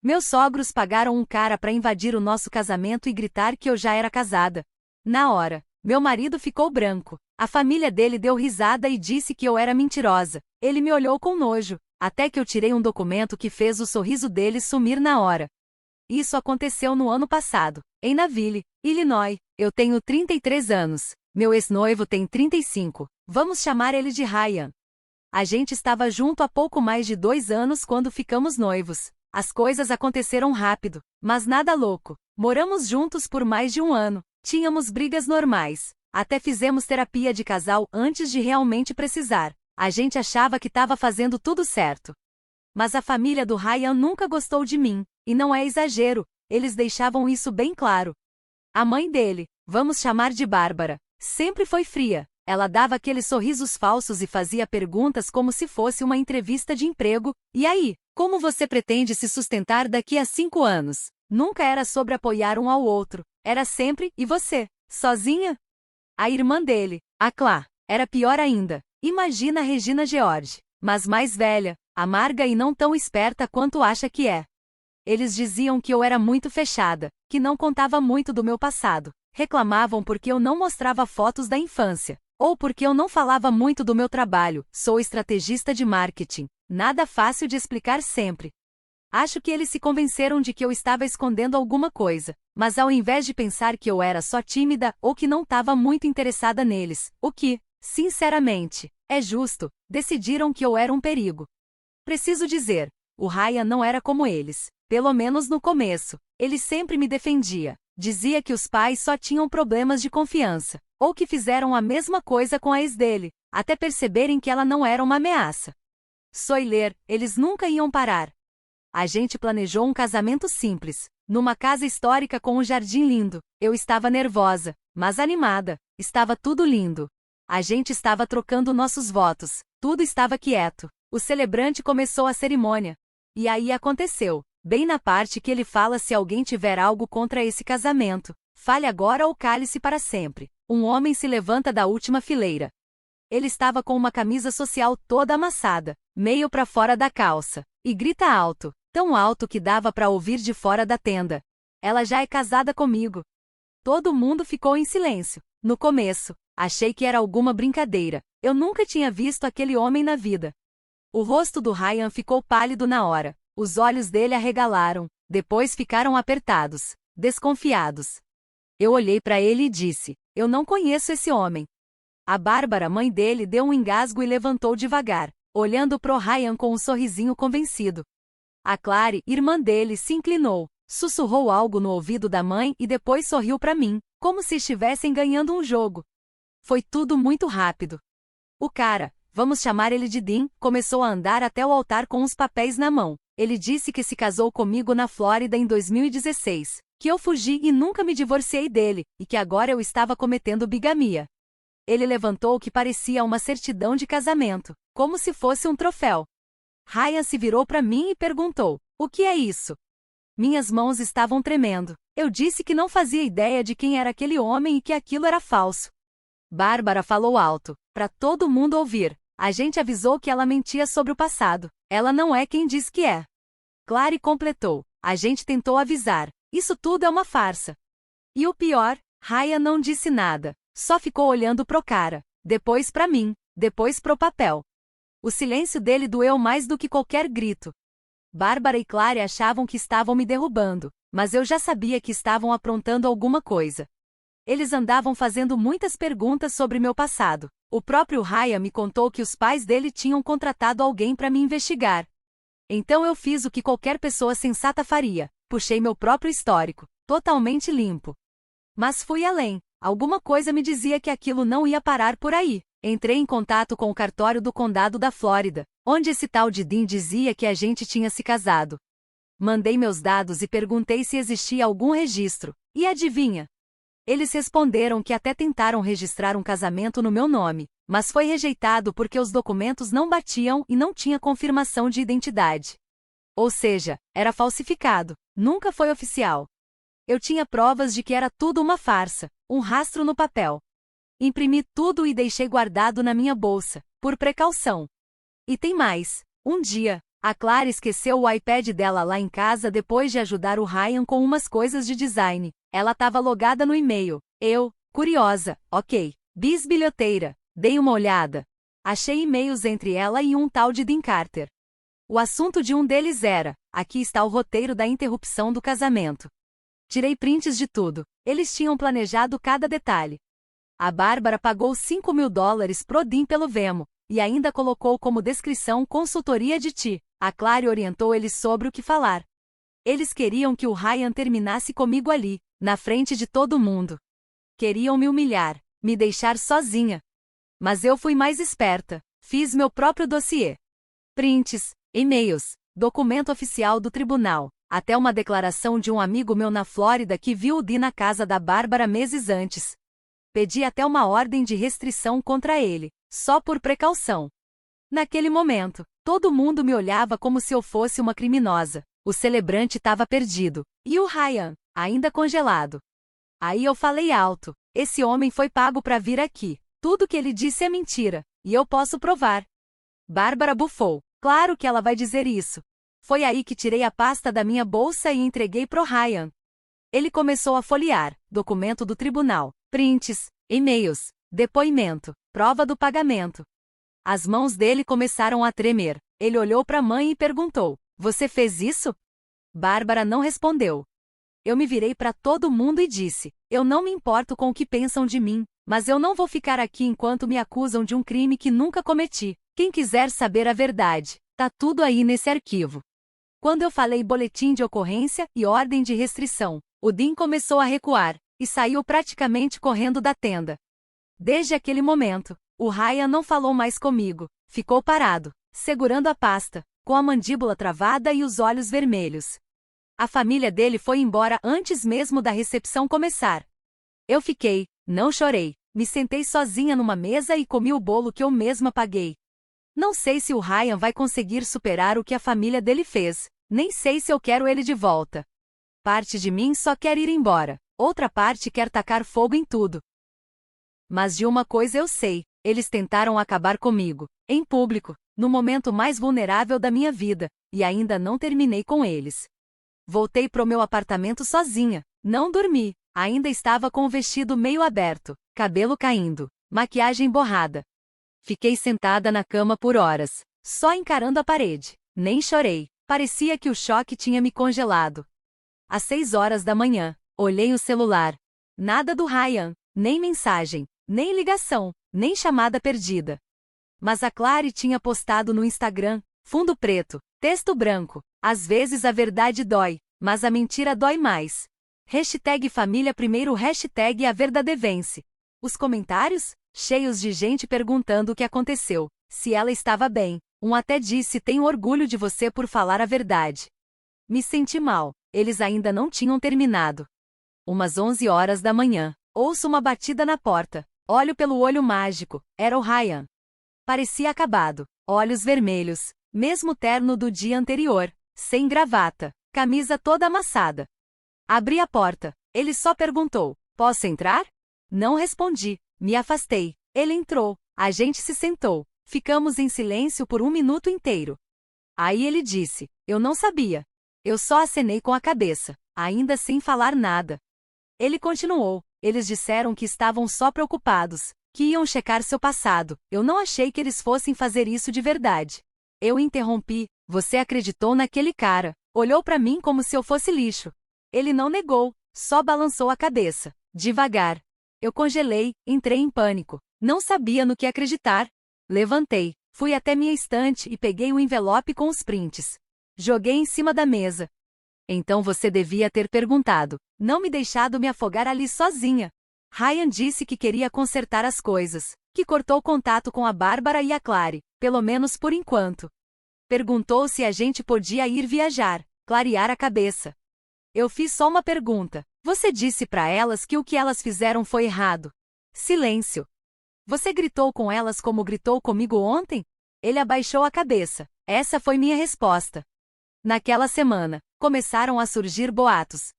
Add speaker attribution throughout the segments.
Speaker 1: Meus sogros pagaram um cara para invadir o nosso casamento e gritar que eu já era casada. Na hora, meu marido ficou branco. A família dele deu risada e disse que eu era mentirosa. Ele me olhou com nojo, até que eu tirei um documento que fez o sorriso dele sumir na hora. Isso aconteceu no ano passado, em Nashville, Illinois. Eu tenho 33 anos. Meu ex-noivo tem 35. Vamos chamar ele de Ryan. A gente estava junto há pouco mais de 2 anos quando ficamos noivos. As coisas aconteceram rápido, mas nada louco. Moramos juntos por mais de 1 ano. Tínhamos brigas normais. Até fizemos terapia de casal antes de realmente precisar. A gente achava que estava fazendo tudo certo. Mas a família do Ryan nunca gostou de mim, e não é exagero, eles deixavam isso bem claro. A mãe dele, vamos chamar de Bárbara, sempre foi fria. Ela dava aqueles sorrisos falsos e fazia perguntas como se fosse uma entrevista de emprego. E aí, como você pretende se sustentar daqui a 5 anos? Nunca era sobre apoiar um ao outro. Era sempre, e você? Sozinha? A irmã dele, a Clá, era pior ainda. Imagina a Regina George, mas mais velha, amarga e não tão esperta quanto acha que é. Eles diziam que eu era muito fechada, que não contava muito do meu passado. Reclamavam porque eu não mostrava fotos da infância. Ou porque eu não falava muito do meu trabalho. Sou estrategista de marketing. Nada fácil de explicar sempre. Acho que eles se convenceram de que eu estava escondendo alguma coisa, mas ao invés de pensar que eu era só tímida ou que não estava muito interessada neles, o que, sinceramente, é justo, decidiram que eu era um perigo. Preciso dizer, o Ryan não era como eles, pelo menos no começo. Ele sempre me defendia. Dizia que os pais só tinham problemas de confiança, ou que fizeram a mesma coisa com a ex dele, até perceberem que ela não era uma ameaça. Soiler, eles nunca iam parar. A gente planejou um casamento simples, numa casa histórica com um jardim lindo. Eu estava nervosa, mas animada. Estava tudo lindo. A gente estava trocando nossos votos. Tudo estava quieto. O celebrante começou a cerimônia. E aí aconteceu. Bem na parte que ele fala: se alguém tiver algo contra esse casamento, fale agora ou cale-se para sempre. Um homem se levanta da última fileira. Ele estava com uma camisa social toda amassada, meio para fora da calça, e grita alto, tão alto que dava para ouvir de fora da tenda. Ela já é casada comigo. Todo mundo ficou em silêncio. No começo, achei que era alguma brincadeira. Eu nunca tinha visto aquele homem na vida. O rosto do Ryan ficou pálido na hora. Os olhos dele arregalaram, depois ficaram apertados, desconfiados. Eu olhei para ele e disse: eu não conheço esse homem. A Bárbara, mãe dele, deu um engasgo e levantou devagar, olhando pro Ryan com um sorrisinho convencido. A Clary, irmã dele, se inclinou, sussurrou algo no ouvido da mãe e depois sorriu para mim, como se estivessem ganhando um jogo. Foi tudo muito rápido. O cara, vamos chamar ele de Dean, começou a andar até o altar com os papéis na mão. Ele disse que se casou comigo na Flórida em 2016, que eu fugi e nunca me divorciei dele, e que agora eu estava cometendo bigamia. Ele levantou o que parecia uma certidão de casamento, como se fosse um troféu. Ryan se virou para mim e perguntou: o que é isso? Minhas mãos estavam tremendo. Eu disse que não fazia ideia de quem era aquele homem e que aquilo era falso. Bárbara falou alto, para todo mundo ouvir. A gente avisou que ela mentia sobre o passado. Ela não é quem diz que é. Clary completou. A gente tentou avisar. Isso tudo é uma farsa. E o pior, Ryan não disse nada. Só ficou olhando pro cara. Depois pra mim. Depois pro papel. O silêncio dele doeu mais do que qualquer grito. Bárbara e Clary achavam que estavam me derrubando, mas eu já sabia que estavam aprontando alguma coisa. Eles andavam fazendo muitas perguntas sobre meu passado. O próprio Ryan me contou que os pais dele tinham contratado alguém para me investigar. Então eu fiz o que qualquer pessoa sensata faria. Puxei meu próprio histórico, totalmente limpo. Mas fui além. Alguma coisa me dizia que aquilo não ia parar por aí. Entrei em contato com o cartório do condado da Flórida, onde esse tal de Dean dizia que a gente tinha se casado. Mandei meus dados e perguntei se existia algum registro. E adivinha? Eles responderam que até tentaram registrar um casamento no meu nome, mas foi rejeitado porque os documentos não batiam e não tinha confirmação de identidade. Ou seja, era falsificado, nunca foi oficial. Eu tinha provas de que era tudo uma farsa, um rastro no papel. Imprimi tudo e deixei guardado na minha bolsa, por precaução. E tem mais. Um dia, A Clara esqueceu o iPad dela lá em casa depois de ajudar o Ryan com umas coisas de design. Ela estava logada no e-mail. Eu, curiosa, ok, bisbilhoteira, dei uma olhada. Achei e-mails entre ela e um tal de Dean Carter. O assunto de um deles era: aqui está o roteiro da interrupção do casamento. Tirei prints de tudo. Eles tinham planejado cada detalhe. A Bárbara pagou $5.000 pro Dean pelo Venmo, e ainda colocou como descrição consultoria de ti. A Clara orientou eles sobre o que falar. Eles queriam que o Ryan terminasse comigo ali, na frente de todo mundo. Queriam me humilhar, me deixar sozinha. Mas eu fui mais esperta. Fiz meu próprio dossiê. Prints, e-mails, documento oficial do tribunal, até uma declaração de um amigo meu na Flórida que viu o Dean na casa da Bárbara meses antes. Pedi até uma ordem de restrição contra ele, só por precaução. Naquele momento, todo mundo me olhava como se eu fosse uma criminosa. O celebrante estava perdido, e o Ryan, ainda congelado. Aí eu falei alto: esse homem foi pago para vir aqui. Tudo que ele disse é mentira, e eu posso provar. Bárbara bufou. Claro que ela vai dizer isso. Foi aí que tirei a pasta da minha bolsa e entreguei pro Ryan. Ele começou a folhear: documento do tribunal, prints, e-mails, depoimento, prova do pagamento. As mãos dele começaram a tremer. Ele olhou para a mãe e perguntou: você fez isso? Bárbara não respondeu. Eu me virei para todo mundo e disse: eu não me importo com o que pensam de mim, mas eu não vou ficar aqui enquanto me acusam de um crime que nunca cometi. Quem quiser saber a verdade, tá tudo aí nesse arquivo. Quando eu falei boletim de ocorrência e ordem de restrição, o Dean começou a recuar e saiu praticamente correndo da tenda. Desde aquele momento, o Ryan não falou mais comigo. Ficou parado, segurando a pasta, com a mandíbula travada e os olhos vermelhos. A família dele foi embora antes mesmo da recepção começar. Eu fiquei, não chorei, me sentei sozinha numa mesa e comi o bolo que eu mesma paguei. Não sei se o Ryan vai conseguir superar o que a família dele fez, nem sei se eu quero ele de volta. Parte de mim só quer ir embora, outra parte quer tacar fogo em tudo. Mas de uma coisa eu sei: eles tentaram acabar comigo, em público, no momento mais vulnerável da minha vida, e ainda não terminei com eles. Voltei pro meu apartamento sozinha, não dormi, ainda estava com o vestido meio aberto, cabelo caindo, maquiagem borrada. Fiquei sentada na cama por horas, só encarando a parede. Nem chorei, parecia que o choque tinha me congelado. Às 6 horas da manhã, olhei o celular. Nada do Ryan, nem mensagem, nem ligação, nem chamada perdida. Mas a Clary tinha postado no Instagram: fundo preto, texto branco: às vezes a verdade dói, mas a mentira dói mais. Hashtag família primeiro, hashtag a verdade vence. Os comentários? Cheios de gente perguntando o que aconteceu, se ela estava bem. Um até disse: tenho orgulho de você por falar a verdade. Me senti mal, eles ainda não tinham terminado. Umas 11 horas da manhã, ouço uma batida na porta. Olho pelo olho mágico, era o Ryan. Parecia acabado, olhos vermelhos, mesmo terno do dia anterior, sem gravata, camisa toda amassada. Abri a porta, ele só perguntou: posso entrar? Não respondi. Me afastei. Ele entrou. A gente se sentou. Ficamos em silêncio por 1 minuto inteiro. Aí ele disse: eu não sabia. Eu só acenei com a cabeça, ainda sem falar nada. Ele continuou: eles disseram que estavam só preocupados, que iam checar seu passado. Eu não achei que eles fossem fazer isso de verdade. Eu interrompi: você acreditou naquele cara? Olhou para mim como se eu fosse lixo. Ele não negou, só balançou a cabeça, devagar. Eu congelei, entrei em pânico. Não sabia no que acreditar. Levantei, fui até minha estante e peguei o envelope com os prints. Joguei em cima da mesa. Então você devia ter perguntado, não me deixado me afogar ali sozinha. Ryan disse que queria consertar as coisas, que cortou contato com a Bárbara e a Clary, pelo menos por enquanto. Perguntou se a gente podia ir viajar, clarear a cabeça. Eu fiz só uma pergunta: você disse para elas que o que elas fizeram foi errado? Silêncio. Você gritou com elas como gritou comigo ontem? Ele abaixou a cabeça. Essa foi minha resposta. Naquela semana, começaram a surgir boatos.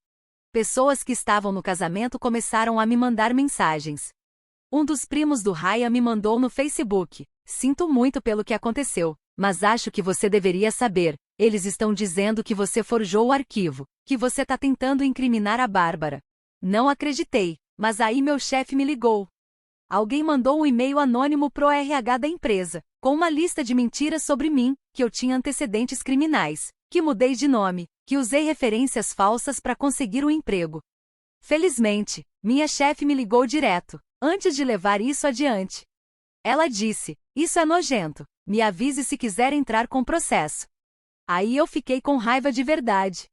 Speaker 1: Pessoas que estavam no casamento começaram a me mandar mensagens. Um dos primos do Ryan me mandou no Facebook: sinto muito pelo que aconteceu, Mas acho que você deveria saber. Eles estão dizendo que você forjou o arquivo, que você tá tentando incriminar a Bárbara. Não acreditei, mas aí meu chefe me ligou. Alguém mandou um e-mail anônimo pro RH da empresa, com uma lista de mentiras sobre mim, que eu tinha antecedentes criminais, que mudei de nome, que usei referências falsas para conseguir um emprego. Felizmente, minha chefe me ligou direto, antes de levar isso adiante. Ela disse: "Isso é nojento, me avise se quiser entrar com processo." Aí eu fiquei com raiva de verdade.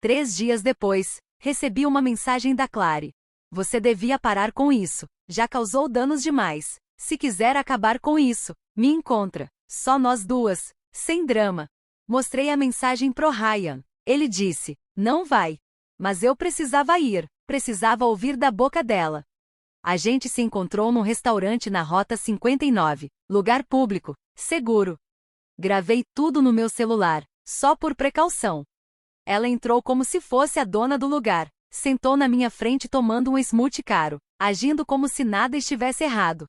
Speaker 1: 3 dias depois, recebi uma mensagem da Clary. "Você devia parar com isso, já causou danos demais. Se quiser acabar com isso, me encontra, só nós duas, sem drama." Mostrei a mensagem pro Ryan. Ele disse: "Não vai." Mas eu precisava ir, precisava ouvir da boca dela. A gente se encontrou num restaurante na Rota 59, lugar público, seguro. Gravei tudo no meu celular, só por precaução. Ela entrou como se fosse a dona do lugar, sentou na minha frente tomando um smoothie caro, agindo como se nada estivesse errado.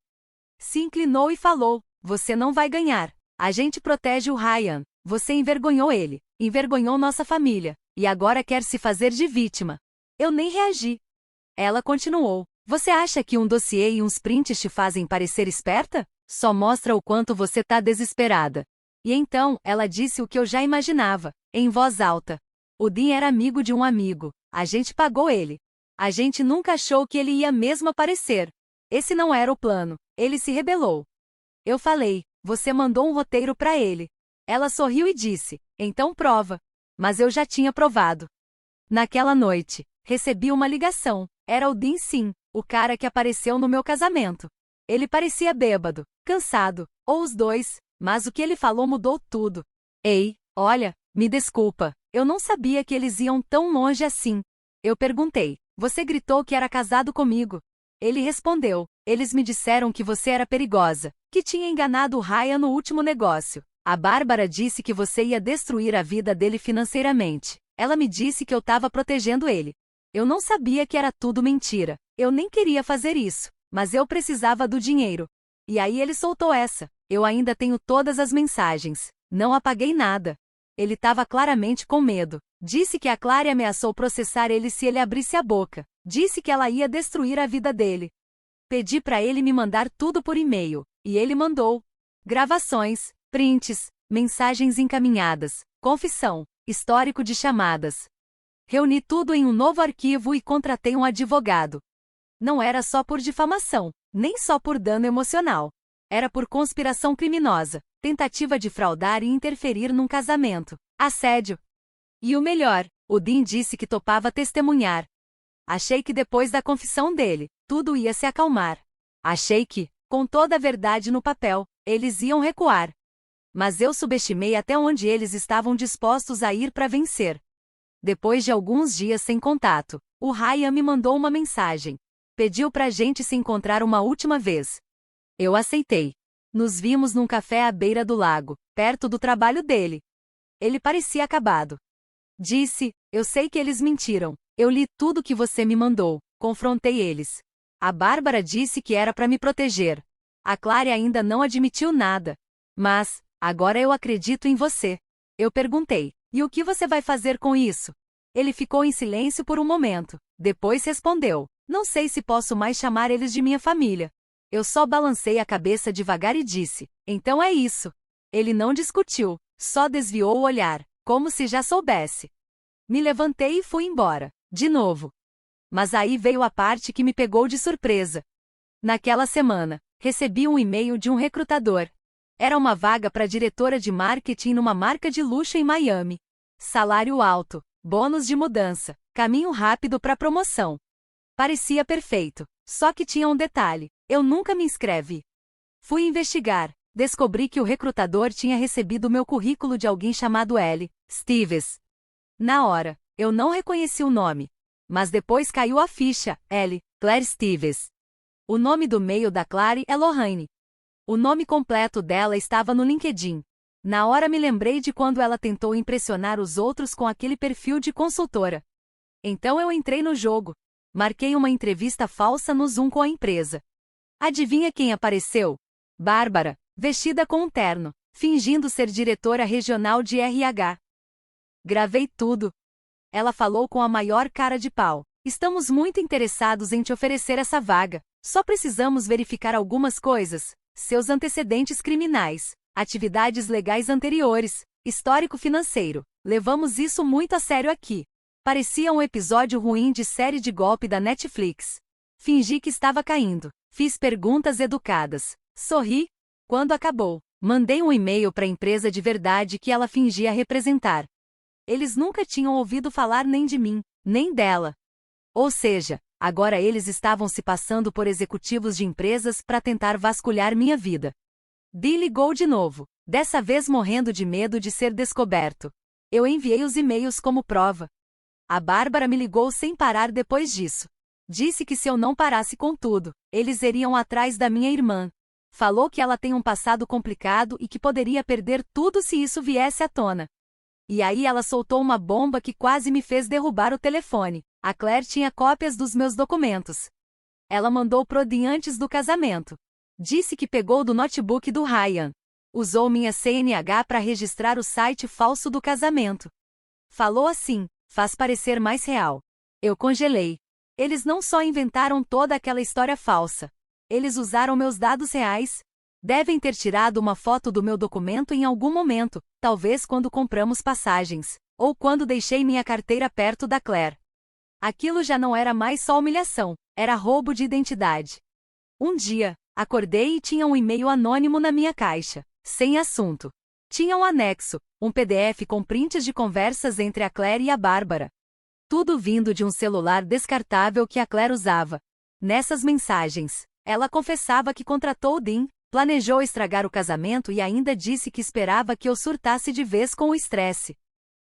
Speaker 1: Se inclinou e falou: "Você não vai ganhar. A gente protege o Ryan. Você envergonhou ele, envergonhou nossa família, e agora quer se fazer de vítima." Eu nem reagi. Ela continuou: "Você acha que um dossiê e uns prints te fazem parecer esperta? Só mostra o quanto você tá desesperada." E então, ela disse o que eu já imaginava, em voz alta. "O Dean era amigo de um amigo. A gente pagou ele. A gente nunca achou que ele ia mesmo aparecer. Esse não era o plano. Ele se rebelou." Eu falei: "Você mandou um roteiro pra ele." Ela sorriu e disse: "Então prova." Mas eu já tinha provado. Naquela noite, recebi uma ligação. Era o Dean, sim, o cara que apareceu no meu casamento. Ele parecia bêbado, cansado, ou os dois, mas o que ele falou mudou tudo. "Ei, olha, me desculpa, eu não sabia que eles iam tão longe assim." Eu perguntei: "Você gritou que era casado comigo." Ele respondeu: "Eles me disseram que você era perigosa, que tinha enganado o Ryan no último negócio. A Bárbara disse que você ia destruir a vida dele financeiramente. Ela me disse que eu estava protegendo ele. Eu não sabia que era tudo mentira. Eu nem queria fazer isso, mas eu precisava do dinheiro." E aí ele soltou essa. Eu ainda tenho todas as mensagens. Não apaguei nada. Ele estava claramente com medo. Disse que a Clary ameaçou processar ele se ele abrisse a boca. Disse que ela ia destruir a vida dele. Pedi para ele me mandar tudo por e-mail, e ele mandou. Gravações, prints, mensagens encaminhadas, confissão, histórico de chamadas. Reuni tudo em um novo arquivo e contratei um advogado. Não era só por difamação, nem só por dano emocional. Era por conspiração criminosa, tentativa de fraudar e interferir num casamento, assédio. E o melhor, o Dean disse que topava testemunhar. Achei que depois da confissão dele, tudo ia se acalmar. Achei que, com toda a verdade no papel, eles iam recuar. Mas eu subestimei até onde eles estavam dispostos a ir para vencer. Depois de alguns dias sem contato, o Ryan me mandou uma mensagem. Pediu pra gente se encontrar uma última vez. Eu aceitei. Nos vimos num café à beira do lago, perto do trabalho dele. Ele parecia acabado. Disse: "Eu sei que eles mentiram. Eu li tudo que você me mandou. Confrontei eles. A Bárbara disse que era para me proteger. A Clary ainda não admitiu nada. Mas, agora eu acredito em você." Eu perguntei: "E o que você vai fazer com isso?" Ele ficou em silêncio por um momento. Depois respondeu: "Não sei se posso mais chamar eles de minha família." Eu só balancei a cabeça devagar e disse: "Então é isso." Ele não discutiu, só desviou o olhar, como se já soubesse. Me levantei e fui embora, de novo. Mas aí veio a parte que me pegou de surpresa. Naquela semana, recebi um e-mail de um recrutador. Era uma vaga para diretora de marketing numa marca de luxo em Miami. Salário alto, bônus de mudança, caminho rápido para promoção. Parecia perfeito, só que tinha um detalhe: eu nunca me inscrevi. Fui investigar, descobri que o recrutador tinha recebido meu currículo de alguém chamado L. Stevens. Na hora, eu não reconheci o nome. Mas depois caiu a ficha: L. Claire Stevens. O nome do e-mail da Clary é Lorraine. O nome completo dela estava no LinkedIn. Na hora me lembrei de quando ela tentou impressionar os outros com aquele perfil de consultora. Então eu entrei no jogo. Marquei uma entrevista falsa no Zoom com a empresa. Adivinha quem apareceu? Bárbara, vestida com um terno, fingindo ser diretora regional de RH. Gravei tudo. Ela falou com a maior cara de pau. Estamos muito interessados em te oferecer essa vaga. Só precisamos verificar algumas coisas. Seus antecedentes criminais, atividades legais anteriores, histórico financeiro. Levamos isso muito a sério aqui. Parecia um episódio ruim de série de golpe da Netflix. Fingi que estava caindo. Fiz perguntas educadas. Sorri. Quando acabou, mandei um e-mail para a empresa de verdade que ela fingia representar. Eles nunca tinham ouvido falar nem de mim, nem dela. Ou seja, agora eles estavam se passando por executivos de empresas para tentar vasculhar minha vida. Dee ligou de novo, dessa vez morrendo de medo de ser descoberto. Eu enviei os e-mails como prova. A Bárbara me ligou sem parar depois disso. Disse que se eu não parasse com tudo, eles iriam atrás da minha irmã. Falou que ela tem um passado complicado e que poderia perder tudo se isso viesse à tona. E aí ela soltou uma bomba que quase me fez derrubar o telefone. A Claire tinha cópias dos meus documentos. Ela mandou pro Dean antes do casamento. Disse que pegou do notebook do Ryan. Usou minha CNH para registrar o site falso do casamento. Falou assim, faz parecer mais real. Eu congelei. Eles não só inventaram toda aquela história falsa. Eles usaram meus dados reais. Devem ter tirado uma foto do meu documento em algum momento, talvez quando compramos passagens, ou quando deixei minha carteira perto da Claire. Aquilo já não era mais só humilhação, era roubo de identidade. Um dia, acordei e tinha um e-mail anônimo na minha caixa, sem assunto. Tinha um anexo, um PDF com prints de conversas entre a Claire e a Bárbara. Tudo vindo de um celular descartável que a Claire usava. Nessas mensagens, ela confessava que contratou o Dean, planejou estragar o casamento e ainda disse que esperava que eu surtasse de vez com o estresse.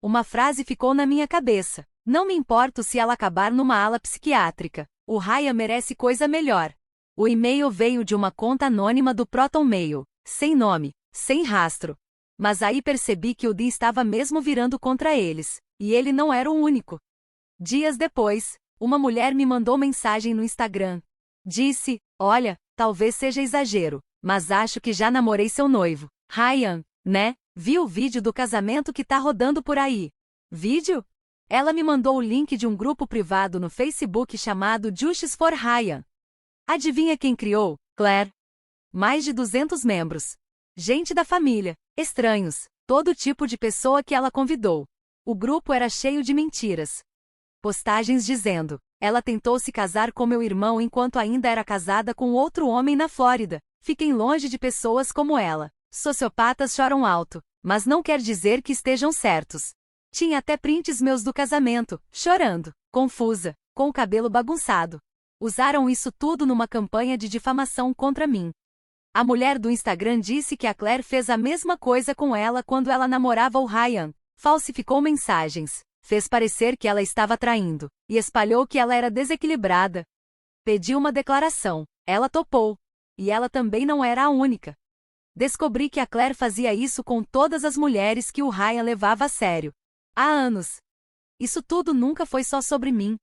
Speaker 1: Uma frase ficou na minha cabeça. Não me importo se ela acabar numa ala psiquiátrica. O Ryan merece coisa melhor. O e-mail veio de uma conta anônima do Proton Mail, sem nome, sem rastro. Mas aí percebi que o Dean estava mesmo virando contra eles, e ele não era o único. Dias depois, uma mulher me mandou mensagem no Instagram. Disse, olha, talvez seja exagero, mas acho que já namorei seu noivo, Ryan, né? Vi o vídeo do casamento que tá rodando por aí. Vídeo? Ela me mandou o link de um grupo privado no Facebook chamado Justice for Ryan. Adivinha quem criou? Claire. Mais de 200 membros. Gente da família, estranhos, todo tipo de pessoa que ela convidou. O grupo era cheio de mentiras. Postagens dizendo, ela tentou se casar com meu irmão enquanto ainda era casada com outro homem na Flórida. Fiquem longe de pessoas como ela. Sociopatas choram alto, mas não quer dizer que estejam certos. Tinha até prints meus do casamento, chorando, confusa, com o cabelo bagunçado. Usaram isso tudo numa campanha de difamação contra mim. A mulher do Instagram disse que a Claire fez a mesma coisa com ela quando ela namorava o Ryan. Falsificou mensagens, fez parecer que ela estava traindo, e espalhou que ela era desequilibrada. Pedi uma declaração, ela topou. E ela também não era a única. Descobri que a Claire fazia isso com todas as mulheres que o Ryan levava a sério. Há anos. Isso tudo nunca foi só sobre mim.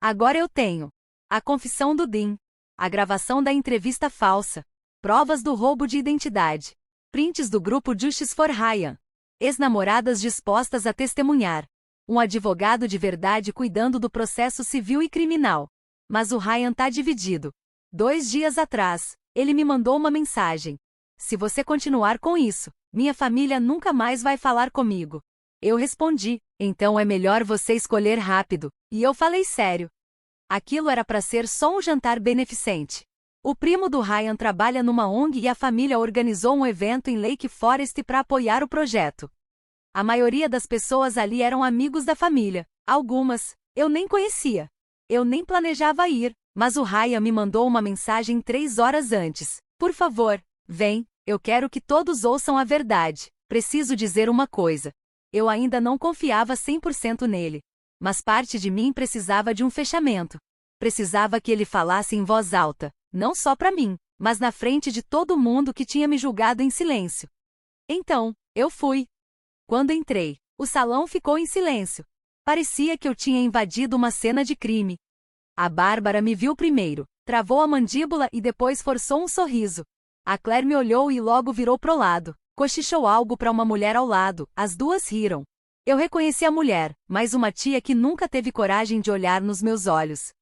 Speaker 1: Agora eu tenho a confissão do Dean, a gravação da entrevista falsa, provas do roubo de identidade, prints do grupo Justice for Ryan, ex-namoradas dispostas a testemunhar, um advogado de verdade cuidando do processo civil e criminal. Mas o Ryan tá dividido. 2 dias atrás, ele me mandou uma mensagem. Se você continuar com isso, minha família nunca mais vai falar comigo. Eu respondi, então é melhor você escolher rápido, e eu falei sério. Aquilo era para ser só um jantar beneficente. O primo do Ryan trabalha numa ONG e a família organizou um evento em Lake Forest para apoiar o projeto. A maioria das pessoas ali eram amigos da família, algumas, eu nem conhecia. Eu nem planejava ir, mas o Ryan me mandou uma mensagem 3 horas antes. Por favor, vem, eu quero que todos ouçam a verdade. Preciso dizer uma coisa. Eu ainda não confiava 100% nele. Mas parte de mim precisava de um fechamento. Precisava que ele falasse em voz alta, não só para mim, mas na frente de todo mundo que tinha me julgado em silêncio. Então, eu fui. Quando entrei, o salão ficou em silêncio. Parecia que eu tinha invadido uma cena de crime. A Bárbara me viu primeiro, travou a mandíbula e depois forçou um sorriso. A Claire me olhou e logo virou pro lado, Cochichou algo para uma mulher ao lado, as duas riram. Eu reconheci a mulher, mas uma tia que nunca teve coragem de olhar nos meus olhos.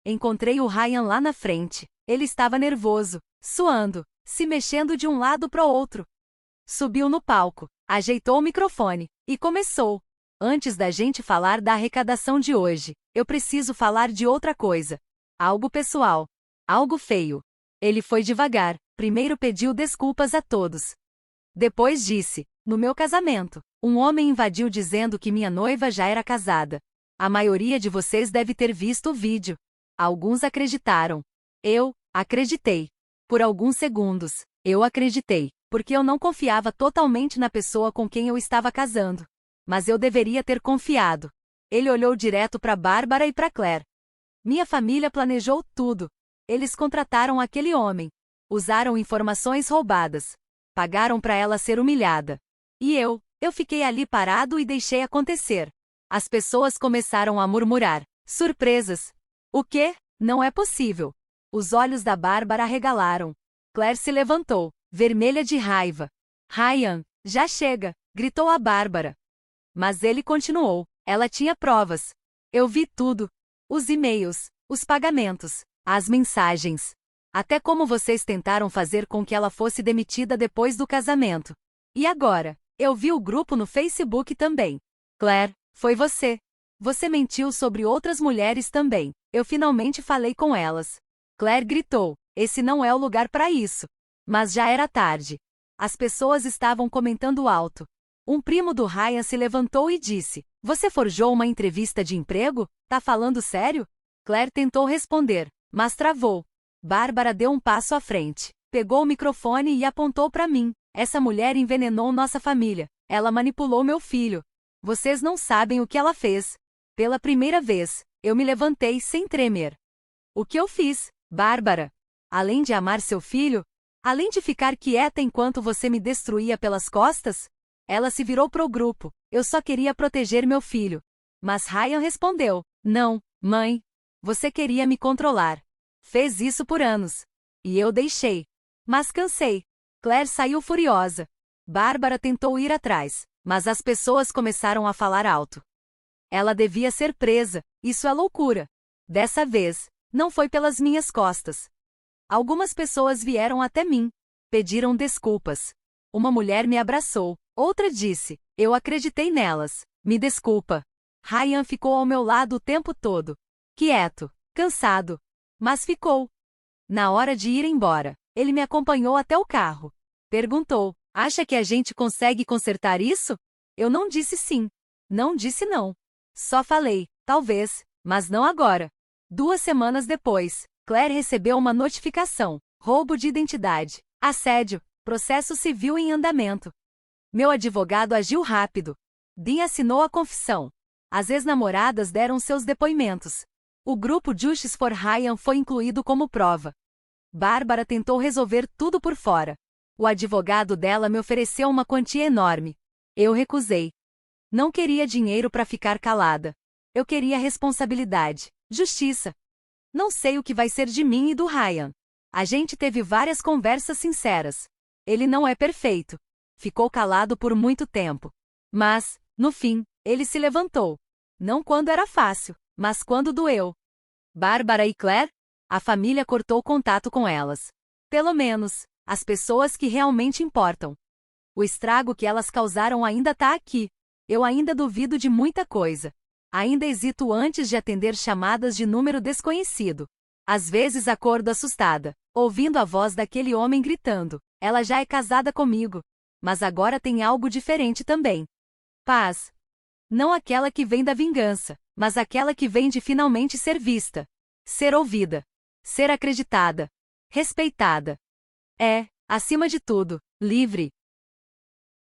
Speaker 1: Encontrei o Ryan lá na frente. Ele estava nervoso, suando, se mexendo de um lado para o outro. Subiu no palco, ajeitou o microfone e começou. Antes da gente falar da arrecadação de hoje, eu preciso falar de outra coisa. Algo pessoal. Algo feio. Ele foi devagar. Primeiro pediu desculpas a todos. Depois disse: no meu casamento, um homem invadiu dizendo que minha noiva já era casada. A maioria de vocês deve ter visto o vídeo. Alguns acreditaram. Eu acreditei. Por alguns segundos, eu acreditei, porque eu não confiava totalmente na pessoa com quem eu estava casando. Mas eu deveria ter confiado. Ele olhou direto para Bárbara e para Claire. Minha família planejou tudo. Eles contrataram aquele homem. Usaram informações roubadas. Pagaram para ela ser humilhada. E eu fiquei ali parado e deixei acontecer. As pessoas começaram a murmurar. Surpresas. O quê? Não é possível. Os olhos da Bárbara arregalaram. Claire se levantou, vermelha de raiva. Ryan, já chega, gritou a Bárbara. Mas ele continuou. Ela tinha provas. Eu vi tudo. Os e-mails, os pagamentos, as mensagens. Até como vocês tentaram fazer com que ela fosse demitida depois do casamento. E agora? Eu vi o grupo no Facebook também. Claire, foi você. Você mentiu sobre outras mulheres também. Eu finalmente falei com elas. Claire gritou. Esse não é o lugar para isso. Mas já era tarde. As pessoas estavam comentando alto. Um primo do Ryan se levantou e disse: você forjou uma entrevista de emprego? Tá falando sério? Claire tentou responder, mas travou. Bárbara deu um passo à frente, pegou o microfone e apontou para mim. Essa mulher envenenou nossa família. Ela manipulou meu filho. Vocês não sabem o que ela fez. Pela primeira vez, eu me levantei sem tremer. O que eu fiz, Bárbara? Além de amar seu filho? Além de ficar quieta enquanto você me destruía pelas costas? Ela se virou pro grupo. Eu só queria proteger meu filho. Mas Ryan respondeu: não, mãe. Você queria me controlar. Fez isso por anos. E eu deixei. Mas cansei. Claire saiu furiosa. Bárbara tentou ir atrás, mas as pessoas começaram a falar alto. Ela devia ser presa. Isso é loucura. Dessa vez, não foi pelas minhas costas. Algumas pessoas vieram até mim. Pediram desculpas. Uma mulher me abraçou. Outra disse: eu acreditei nelas. Me desculpa. Ryan ficou ao meu lado o tempo todo. Quieto, cansado. Mas ficou. Na hora de ir embora, ele me acompanhou até o carro. Perguntou: acha que a gente consegue consertar isso? Eu não disse sim. Não disse não. Só falei: talvez, mas não agora. 2 semanas depois, Claire recebeu uma notificação: roubo de identidade, assédio, processo civil em andamento. Meu advogado agiu rápido. Dean assinou a confissão. As ex-namoradas deram seus depoimentos. O grupo Justice for Ryan foi incluído como prova. Bárbara tentou resolver tudo por fora. O advogado dela me ofereceu uma quantia enorme. Eu recusei. Não queria dinheiro para ficar calada. Eu queria responsabilidade, justiça. Não sei o que vai ser de mim e do Ryan. A gente teve várias conversas sinceras. Ele não é perfeito. Ficou calado por muito tempo. Mas, no fim, ele se levantou. Não quando era fácil, mas quando doeu. Bárbara e Claire? A família cortou contato com elas. Pelo menos, as pessoas que realmente importam. O estrago que elas causaram ainda tá aqui. Eu ainda duvido de muita coisa. Ainda hesito antes de atender chamadas de número desconhecido. Às vezes acordo assustada, ouvindo a voz daquele homem gritando: ela já é casada comigo. Mas agora tem algo diferente também. Paz. Não aquela que vem da vingança, mas aquela que vem de finalmente ser vista, ser ouvida, ser acreditada, respeitada. É, acima de tudo, livre.